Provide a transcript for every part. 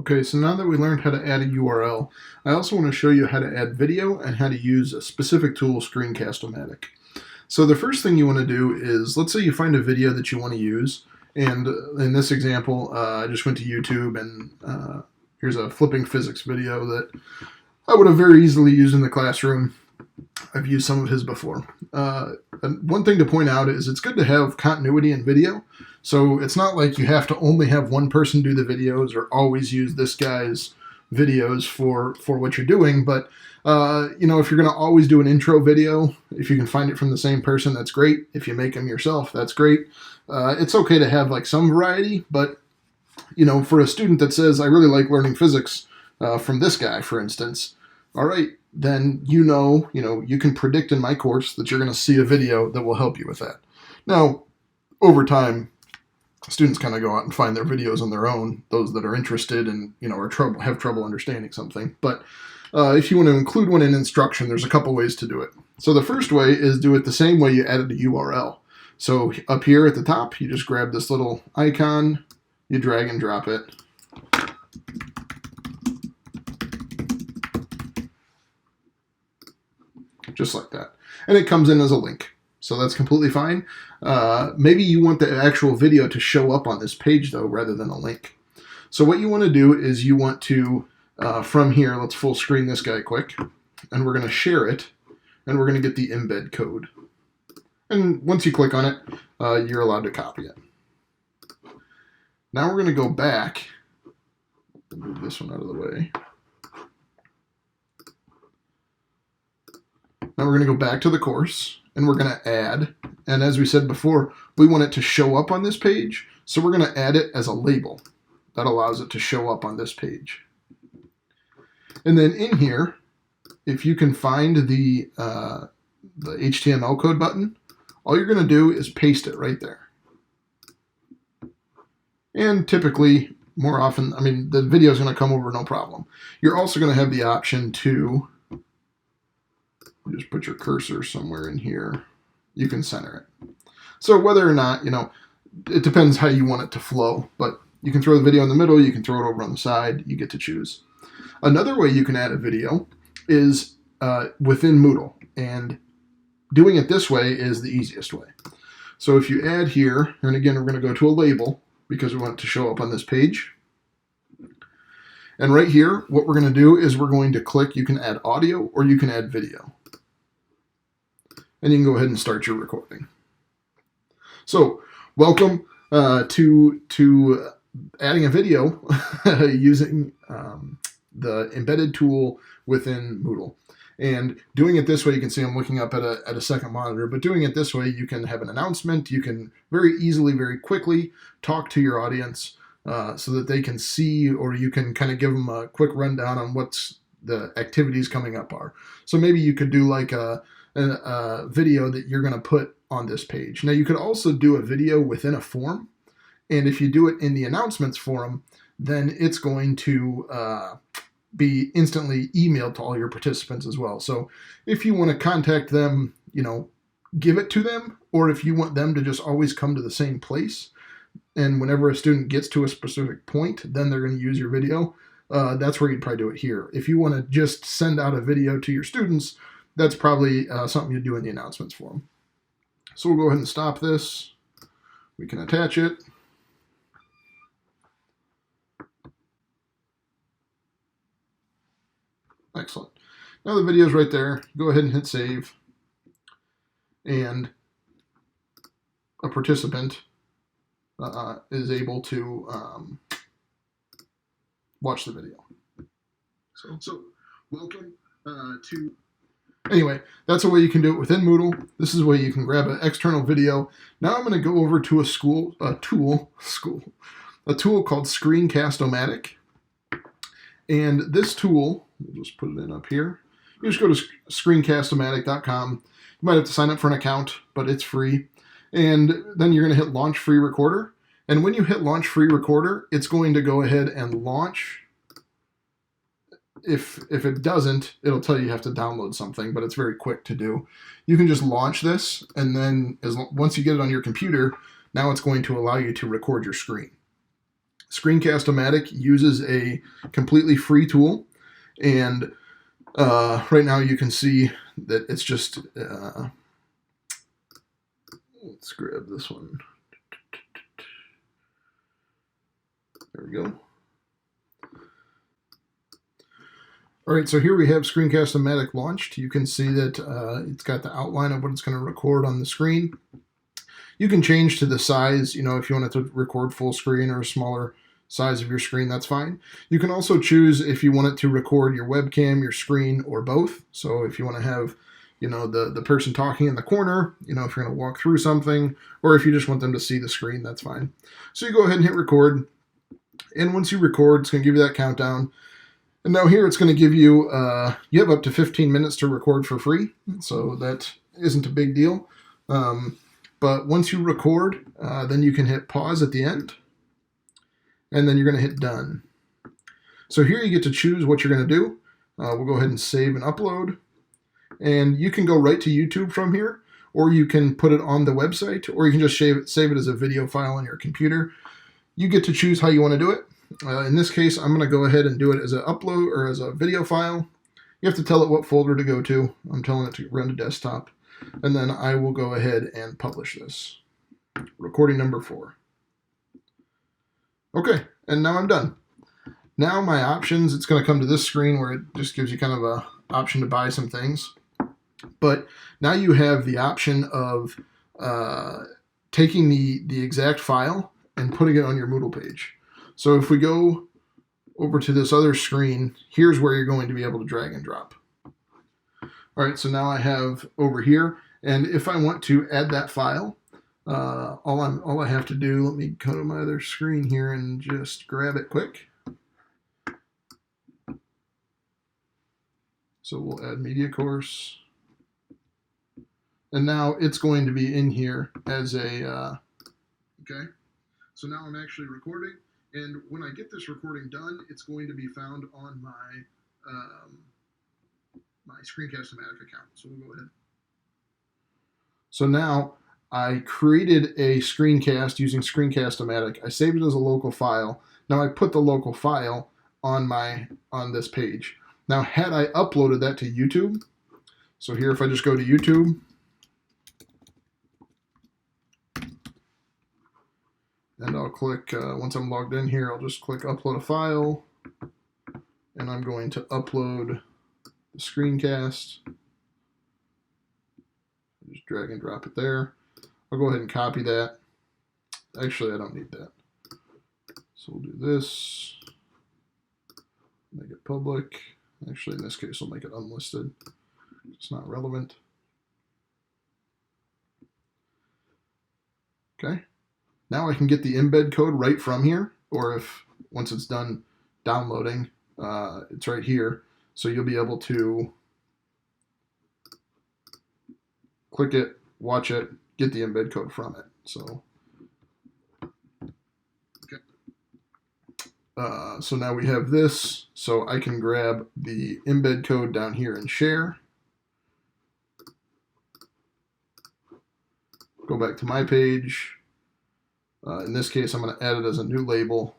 Okay, so now that we learned how to add a URL, I also want to show you how to add video and how to use a specific tool, Screencast-O-Matic. So the first thing you want to do is, let's say you find a video that you want to use, and in this example, I just went to YouTube and here's a flipping physics video that I would have very easily used in the classroom. I've used some of his before. And one thing to point out is it's good to have continuity in video. So it's not like you have to only have one person do the videos or always use this guy's videos for what you're doing. But, you know, if you're going to always do an intro video, if you can find it from the same person, that's great. If you make them yourself, that's great. It's okay to have like some variety, but, you know, for a student that says, I really like learning physics from this guy, for instance, all right, then you can predict in my course that you're going to see a video that will help you with that. Now, over time, students kind of go out and find their videos on their own, those that are interested and, have trouble understanding something. But if you want to include one in instruction, there's a couple ways to do it. So the first way is do it the same way you added a URL. So up here at the top, you just grab this little icon, you drag and drop it. Just like that. And it comes in as a link. So that's completely fine. Maybe you want the actual video to show up on this page, though, rather than a link. So what you want to do is you want to, from here, let's full screen this guy quick. And we're going to share it. And we're going to get the embed code. And once you click on it, you're allowed to copy it. Now we're going to go back. Move this one out of the way. Now we're going to go back to the course, and we're going to add, and as we said before, we want it to show up on this page, so we're going to add it as a label. That allows it to show up on this page. And then in here, if you can find the HTML code button, all you're going to do is paste it right there. And typically, more often, the video is going to come over no problem. You're also going to have the option to just put your cursor somewhere in here. You can center it. So whether or not, it depends how you want it to flow, but you can throw the video in the middle, you can throw it over on the side, you get to choose. Another way you can add a video is within Moodle, and doing it this way is the easiest way. So if you add here, and again, we're going to go to a label because we want it to show up on this page. And right here, what we're going to do is we're going to click, you can add audio or you can add video. And you can go ahead and start your recording. So, welcome to adding a video using the embedded tool within Moodle. And doing it this way, you can see I'm looking up at a second monitor, but doing it this way, you can have an announcement. You can very easily, very quickly talk to your audience so that they can see, or you can kind of give them a quick rundown on what's the activities coming up are. So maybe you could do like a video that you're going to put on this page. Now you could also do a video within a form, and if you do it in the announcements forum, then it's going to be instantly emailed to all your participants as well. So if you want to contact them, give it to them, or if you want them to just always come to the same place, and whenever a student gets to a specific point, then they're going to use your video, that's where you'd probably do it here. If you want to just send out a video to your students, that's probably something you do in the announcements for them. So we'll go ahead and stop this. We can attach it. Excellent. Now the video is right there. Go ahead and hit save. And a participant is able to watch the video. So welcome to... Anyway, that's a way you can do it within Moodle. This is a way you can grab an external video. Now I'm going to go over to a tool called Screencast-O-Matic. And this tool, we'll just put it in up here. You just go to screencast-o-matic.com. You might have to sign up for an account, but it's free. And then you're going to hit Launch Free Recorder. And when you hit Launch Free Recorder, it's going to go ahead and launch. If it doesn't, it'll tell you have to download something, but it's very quick to do. You can just launch this, and then once you get it on your computer, now it's going to allow you to record your screen. Screencast-O-Matic uses a completely free tool, and right now you can see that it's just, let's grab this one. There we go. All right, so here we have Screencast-O-Matic launched. You can see that it's got the outline of what it's going to record on the screen. You can change to the size, you know, if you want it to record full screen or a smaller size of your screen, that's fine. You can also choose if you want it to record your webcam, your screen, or both. So if you want to have, you know, the person talking in the corner, you know, if you're going to walk through something, or if you just want them to see the screen, that's fine. So you go ahead and hit record. And once you record, it's going to give you that countdown. And now here it's going to give you, you have up to 15 minutes to record for free. So that isn't a big deal. But once you record, then you can hit pause at the end. And then you're going to hit done. So here you get to choose what you're going to do. We'll go ahead and save and upload. And you can go right to YouTube from here, or you can put it on the website, or you can just save it as a video file on your computer. You get to choose how you want to do it. In this case, I'm going to go ahead and do it as an upload or as a video file. You have to tell it what folder to go to. I'm telling it to run to desktop. And then I will go ahead and publish this. Recording number 4. Okay, and now I'm done. Now my options, it's going to come to this screen where it just gives you kind of a option to buy some things. But now you have the option of taking the exact file and putting it on your Moodle page. So if we go over to this other screen, here's where you're going to be able to drag and drop. All right, so now I have over here, and if I want to add that file, all I have to do, let me go to my other screen here and just grab it quick. So we'll add media course. And now it's going to be in here as a, okay. So now I'm actually recording. And when I get this recording done, it's going to be found on my my Screencast-O-Matic account. So we'll go ahead. So now I created a screencast using Screencast-O-Matic. I saved it as a local file. Now I put the local file on this page. Now had I uploaded that to YouTube, so here if I just go to YouTube, and I'll click, once I'm logged in here, I'll just click upload a file, and I'm going to upload the screencast. Just drag and drop it there. I'll go ahead and copy that. Actually, I don't need that. So we'll do this, make it public. Actually, in this case, we'll make it unlisted. It's not relevant. Okay. Now I can get the embed code right from here, or if once it's done downloading, it's right here. So you'll be able to click it, watch it, get the embed code from it. So, okay. So now we have this. So I can grab the embed code down here and share. Go back to my page. In this case, I'm going to add it as a new label.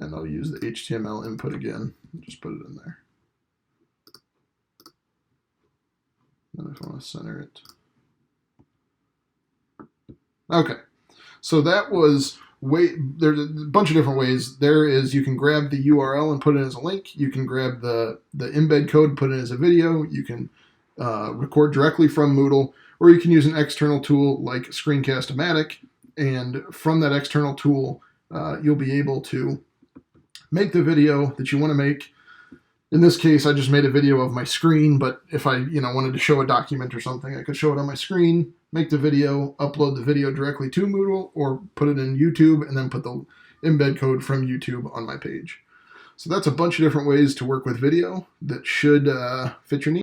And I'll use the HTML input again. Just put it in there. Then if I want to center it. Okay. So that was there's a bunch of different ways. There is, you can grab the URL and put it as a link. You can grab the embed code and put it as a video. You can record directly from Moodle. Or you can use an external tool like Screencast-O-Matic, and from that external tool, you'll be able to make the video that you want to make. In this case, I just made a video of my screen, but if I wanted to show a document or something, I could show it on my screen, make the video, upload the video directly to Moodle, or put it in YouTube, and then put the embed code from YouTube on my page. So that's a bunch of different ways to work with video that should fit your needs.